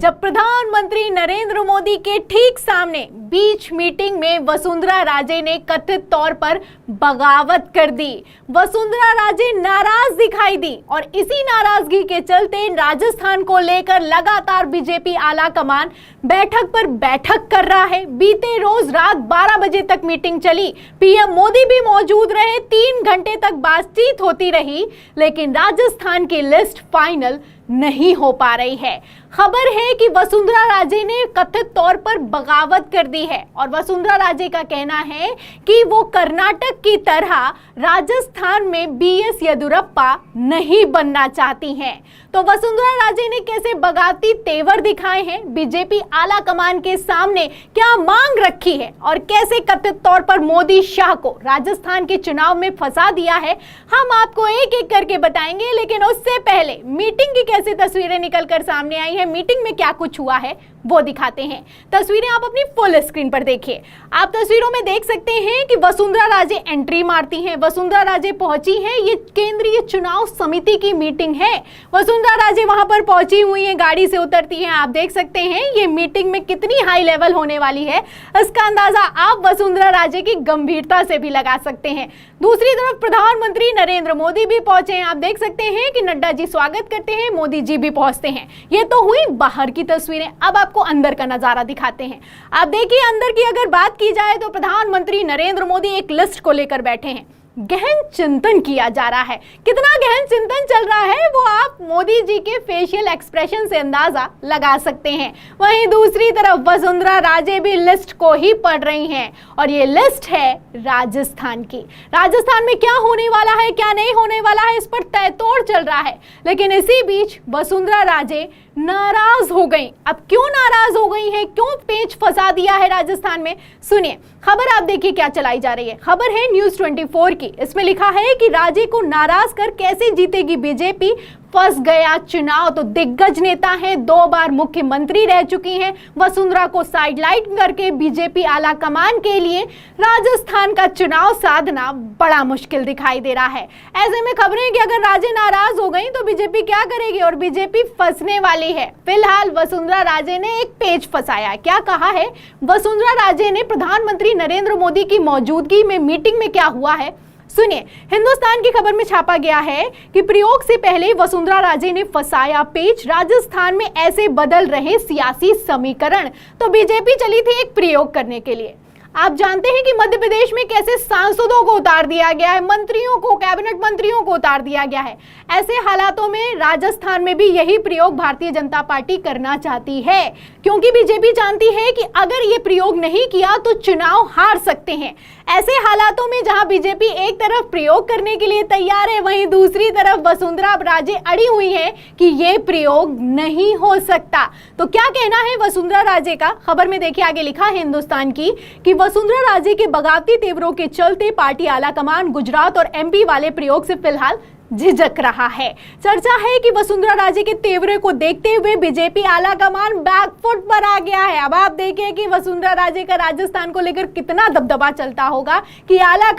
जब प्रधानमंत्री नरेंद्र मोदी के ठीक सामने बीच मीटिंग में वसुंधरा राजे ने कथित तौर पर बगावत कर दी। वसुंधरा राजे नाराज दिखाई दी और इसी नाराजगी के चलते राजस्थान को लेकर लगातार बीजेपी आला कमान बैठक पर बैठक कर रहा है। बीते रोज रात 12 बजे तक मीटिंग चली। पीएम मोदी भी मौजूद रहे। 3 घंटे तक बातचीत होती रही, लेकिन राजस्थान की लिस्ट फाइनल नहीं हो पा रही है। खबर है कि वसुंधरा राजे ने कथित तौर पर बगावत कर दी है और वसुंधरा राजे का कहना है कि वो कर्नाटक की तरह राजस्थान में बीएस येदियुरप्पा नहीं बनना चाहती हैं। तो वसुंधरा राजे ने कैसे बगावती तेवर दिखाए हैं, बीजेपी आला कमान के सामने क्या मांग रखी है और कैसे कथित तौर पर मोदी शाह को राजस्थान के चुनाव में फंसा दिया है, हम आपको एक एक करके बताएंगे। लेकिन उससे पहले मीटिंग की कैसे तस्वीरें निकलकर सामने आई है, मीटिंग में क्या कुछ हुआ है वो दिखाते हैं। तस्वीरें आप अपनी फुल स्क्रीन पर देखिए। आप तस्वीरों में देख सकते हैं कि वसुंधरा राजे एंट्री मारती हैं। वसुंधरा राजे पहुंची हैं। ये केंद्रीय चुनाव समिति की मीटिंग है। वसुंधरा राजे वहां पर पहुंची हुई हैं, गाड़ी से उतरती हैं। आप देख सकते हैं ये मीटिंग में कितनी हाई लेवल होने वाली है, इसका अंदाजा आप वसुंधरा राजे की गंभीरता से भी लगा सकते हैं। दूसरी तरफ प्रधानमंत्री नरेंद्र मोदी भी पहुंचे हैं। आप देख सकते हैं कि नड्डा जी स्वागत करते हैं, मोदी जी भी पहुंचते हैं। ये तो हुई बाहर की तस्वीरें। अब आपको अंदर का नजारा दिखाते हैं। आप देखिए अंदर की अगर बात की जाए तो प्रधानमंत्री नरेंद्र मोदी एक लिस्ट को लेकर बैठे हैं। गहन चिंतन किया जा रहा है। कितना गहन चिंतन चल रहा है वो आप मोदी जी के फेशियल एक्सप्रेशन से अंदाजा लगा सकते हैं। वहीं दूसरी तरफ वसुंधरा राजे भी लिस्ट को ही पढ़ रही हैं और ये लिस्ट है राजस्थान की। राजस्थान में क्या होने वाला है, क्या नहीं होने वाला है, इस पर तय-तोड़ चल रहा है। लेकिन इसी बीच वसुंधरा राजे नाराज हो गई। अब क्यों नाराज हो गई हैं, क्यों पेच फंसा दिया है राजस्थान में, सुनिए। खबर आप देखिए क्या चलाई जा रही है। खबर है न्यूज़ 24 की। इसमें लिखा है कि राजे को नाराज कर कैसे जीतेगी बीजेपी, फंस गया चुनाव। तो दिग्गज नेता हैं, 2 बार मुख्यमंत्री रह चुकी हैं। वसुंधरा को साइडलाइन करके बीजेपी आला कमान के लिए राजस्थान का चुनाव साधना बड़ा मुश्किल दिखाई दे रहा है। ऐसे में खबरें कि अगर राजे नाराज हो गई तो बीजेपी क्या करेगी और बीजेपी फंसने वाली है। फिलहाल वसुंधरा राजे ने एक पेच फंसाया। क्या कहा है वसुंधरा राजे ने? प्रधानमंत्री नरेंद्र मोदी की मौजूदगी में मीटिंग में क्या हुआ है सुनिए। हिंदुस्तान की खबर में छापा गया है कि प्रयोग से पहले वसुंधरा राजे ने फंसाया पेच। राजस्थान में ऐसे बदल रहे सियासी समीकरण। तो बीजेपी चली थी एक प्रयोग करने के लिए। आप जानते हैं कि मध्य प्रदेश में कैसे सांसदों को उतार दिया गया है, मंत्रियों को, कैबिनेट मंत्रियों को उतार दिया गया है। ऐसे हालातों में राजस्थान में भी यही प्रयोग भारतीय जनता पार्टी करना चाहती है, क्योंकि बीजेपी जानती है कि अगर ये प्रयोग नहीं किया तो चुनाव हार सकते हैं। ऐसे हालातों में जहां बीजेपी एक तरफ प्रयोग करने के लिए तैयार है, वहीं दूसरी तरफ वसुंधरा राजे अड़ी हुई है कि ये प्रयोग नहीं हो सकता। तो क्या कहना है वसुंधरा राजे का? खबर में देखिए आगे लिखा है हिंदुस्तान की कि वसुंधरा राजे के बगावती तेवरों के चलते पार्टी आला कमान गुजरात और एमपी वाले प्रयोग से फिलहाल झिझक रहा है। चर्चा है कि वसुंधरा राजे के तेवरे को देखते हुए बीजेपी आला कमान बैकफुट पर आ गया है। अब आप देखिए कि वसुंधरा राजे का राजस्थान को लेकर कितना दबदबा चलता होगा कि आला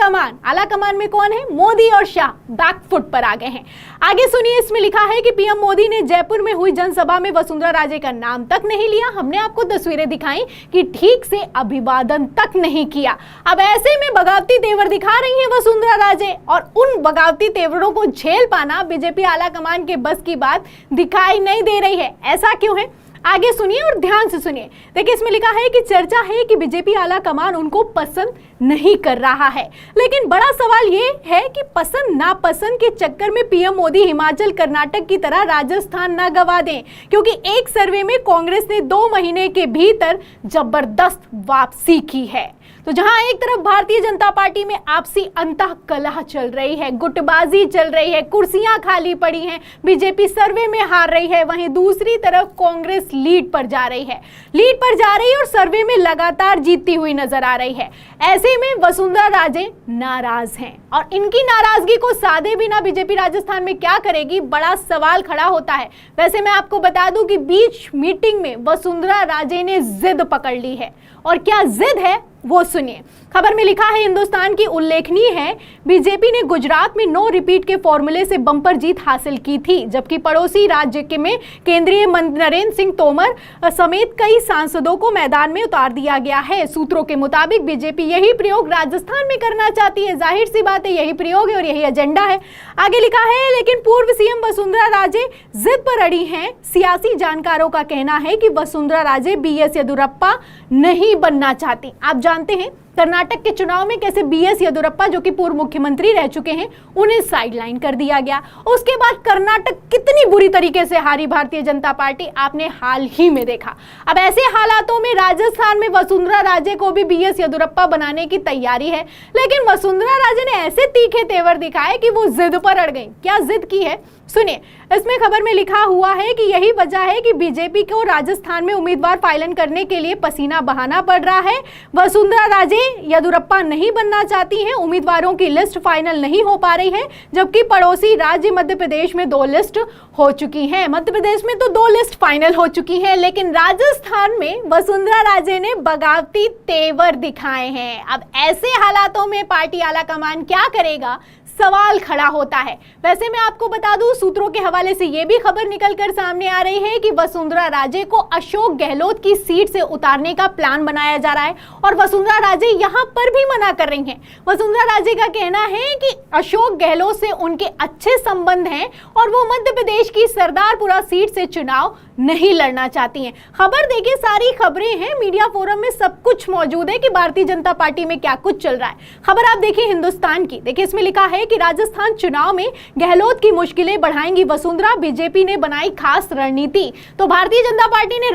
कमान में कौन है? मोदी और शाह बैकफुट पर आ गए हैं। आगे सुनिए, इसमें लिखा है कि पीएम मोदी ने जयपुर में हुई जनसभा में वसुंधरा राजे का नाम तक नहीं लिया। हमने आपको तस्वीरें दिखाई कि ठीक से अभिवादन तक नहीं किया। अब ऐसे में बगावती तेवर दिखा रही है वसुंधरा राजे और उन बगावती तेवरों को झेल पाना बीजेपी आला कमान के बस की बात दिखाई नहीं दे रही है। ऐसा क्यों है? आगे सुनिए और ध्यान से सुनिए। देखिए इसमें लिखा है कि चर्चा है कि बीजेपी आला कमान उनको पसंद नहीं कर रहा है। लेकिन बड़ा सवाल ये है कि पसंद नापसंद के चक्कर में पीएम मोदी हिमाचल कर्नाटक की तरह राजस्थान ना गवा दें, क्योंकि एक सर्वे में कांग्रेस ने 2 महीने के भीतर जबरदस्त वापसी की है। तो जहां एक तरफ भारतीय जनता पार्टी में आपसी अंतःकलह चल रही है, गुटबाजी चल रही है, कुर्सियां खाली पड़ी हैं, बीजेपी सर्वे में हार रही है, वहीं दूसरी तरफ कांग्रेस लीड पर जा रही है और सर्वे में लगातार जीतती हुई नजर आ रही है। ऐसे में वसुंधरा राजे नाराज हैं और इनकी नाराजगी को साधे बिना बीजेपी राजस्थान में क्या करेगी, बड़ा सवाल खड़ा होता है। वैसे मैं आपको बता दूं कि बीच मीटिंग में वसुंधरा राजे ने जिद पकड़ ली है और क्या जिद है वो सुनिए। खबर में लिखा है, हिंदुस्तान की उल्लेखनीय है, बीजेपी ने गुजरात में नो रिपीट के फॉर्मूले से बम्पर जीत हासिल की थी, जबकि पड़ोसी राज्य के में केंद्रीय मंत्री नरेंद्र सिंह तोमर समेत कई सांसदों को मैदान में उतार दिया गया है। सूत्रों के मुताबिक बीजेपी यही प्रयोग राजस्थान में करना चाहती है। जाहिर सी बात है, यही प्रयोग है और यही एजेंडा है। आगे लिखा है, लेकिन पूर्व सीएम वसुंधरा राजे जिद पर अड़ी हैं। सियासी जानकारों का कहना है कि वसुंधरा राजे बीएस येदियुरप्पा नहीं बनना चाहती। आप जानते हैं कर्नाटक के चुनाव में कैसे बीएस येदियुरप्पा, जो कि पूर्व मुख्यमंत्री रह चुके हैं, उन्हें साइडलाइन कर दिया गया। उसके बाद कर्नाटक कितनी बुरी तरीके से हारी भारतीय जनता पार्टी, आपने हाल ही में देखा। अब ऐसे हालातों में राजस्थान में वसुंधरा राजे को भी बीएस येदियुरप्पा बनाने की तैयारी है, लेकिन वसुंधरा राजे ने ऐसे तीखे तेवर दिखाए कि वो जिद पर अड़ गई। क्या जिद की है, सुनिए। इसमें खबर में लिखा हुआ है कि यही वजह है कि बीजेपी को राजस्थान में उम्मीदवार फाइनल करने के लिए पसीना बहाना पड़ रहा है। वसुंधरा राजे येदियुरप्पा नहीं बनना चाहती हैं, उम्मीदवारों की लिस्ट फाइनल नहीं हो पा रही है, जबकि पड़ोसी राज्य मध्य प्रदेश में 2 लिस्ट हो चुकी हैं। मध्य प्रदेश में तो 2 लिस्ट फाइनल हो चुकी हैं, लेकिन राजस्थान में वसुंधरा राजे ने बगावती तेवर दिखाए हैं। अब ऐसे हालातों में पार्टी आला कमान क्या करेगा, सवाल खड़ा होता है। वैसे मैं आपको बता दूं, सूत्रों के हवाले से यह भी खबर निकलकर सामने आ रही है कि वसुंधरा राजे को अशोक गहलोत की सीट से उतारने का प्लान बनाया जा रहा है और वसुंधरा राजे यहां पर भी मना कर रही हैं। वसुंधरा राजे का कहना है कि अशोक गहलोत से उनके अच्छे संबंध हैं और वो मध्य प्रदेश की सरदारपुरा सीट से चुनाव नहीं लड़ना चाहती हैं। खबर देखिए, सारी खबरें हैं, मीडिया फोरम में सब कुछ मौजूद है कि भारतीय जनता पार्टी में क्या कुछ चल रहा है। खबर आप देखिए हिंदुस्तान की, देखिए इसमें लिखा है कि राजस्थान चुनाव में गहलोत की मुश्किलें बढ़ाएंगी वसुंधरा, बीजेपी ने बनाई खास रणनीति। तो भारतीय जनता पार्टी ने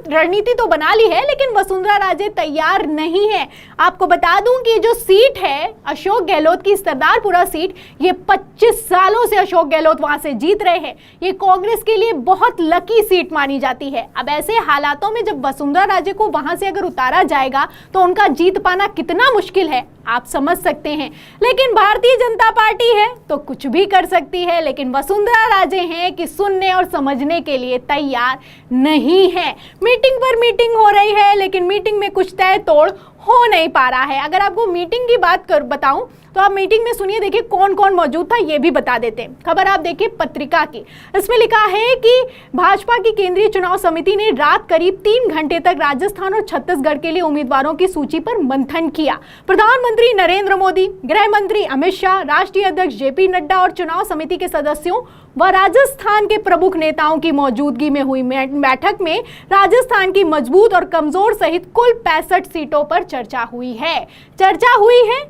रणनीति तो बना ली है, लेकिन वसुंधरा राजे तैयार नहीं है। आपको बता दूं कि जो सीट है अशोक गहलोत की, सरदारपुरा सीट, ये 25 सालों से अशोक गहलोत वहां से जीत रहे हैं। ये कांग्रेस के लिए बहुत लकी सीट मानी जाती है। अब ऐसे हालातों में जब वसुंधरा राजे को वहां से अगर उतारा जाएगा तो उनका जीत पाना कितना मुश्किल है, आप समझ सकते हैं। लेकिन भारतीय जनता पार्टी है तो कुछ भी कर सकती है, लेकिन वसुंधरा राजे हैं कि सुनने और समझने के लिए तैयार नहीं है। मीटिंग पर मीटिंग हो रही है, लेकिन मीटिंग में कुछ तय तोड़ हो नहीं पा रहा है। अगर आपको मीटिंग की बात बताऊं तो आप मीटिंग में सुनिए, देखिए कौन कौन मौजूद था ये भी बता देते हैं। खबर आप देखिए पत्रिका की, इसमें लिखा है कि भाजपा की केंद्रीय चुनाव समिति ने रात करीब 3 घंटे तक राजस्थान और छत्तीसगढ़ के लिए उम्मीदवारों की सूची पर मंथन किया। प्रधानमंत्री नरेंद्र मोदी, गृह मंत्री अमित शाह, राष्ट्रीय अध्यक्ष जेपी नड्डा और चुनाव समिति के सदस्यों व राजस्थान के प्रमुख नेताओं की मौजूदगी में हुई बैठक में राजस्थान की मजबूत और कमजोर सहित कुल 65 सीटों पर चर्चा हुई है।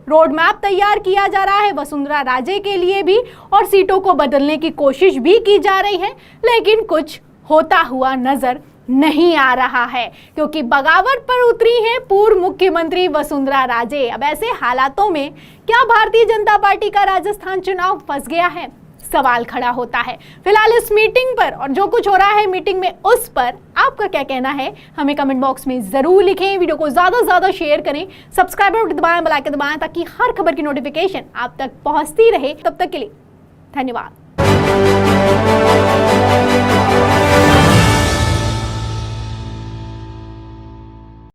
रोड मैप तैयार किया जा रहा है वसुंधरा राजे के लिए भी, और सीटों को बदलने की कोशिश भी की जा रही है, लेकिन कुछ होता हुआ नजर नहीं आ रहा है, क्योंकि बगावत पर उतरी हैं पूर्व मुख्यमंत्री वसुंधरा राजे। अब ऐसे हालातों में क्या भारतीय जनता पार्टी का राजस्थान चुनाव फंस गया है, सवाल खड़ा होता है। फिलहाल इस मीटिंग पर और जो कुछ हो रहा है मीटिंग में, उस पर आपका क्या कहना है, हमें कमेंट बॉक्स में जरूर लिखें। वीडियो को ज्यादा से ज्यादा शेयर करें, सब्सक्राइब बटन दबाएं, बेल आइकन दबाएं, ताकि हर खबर की नोटिफिकेशन आप तक पहुंचती रहे। तब तक के लिए धन्यवाद।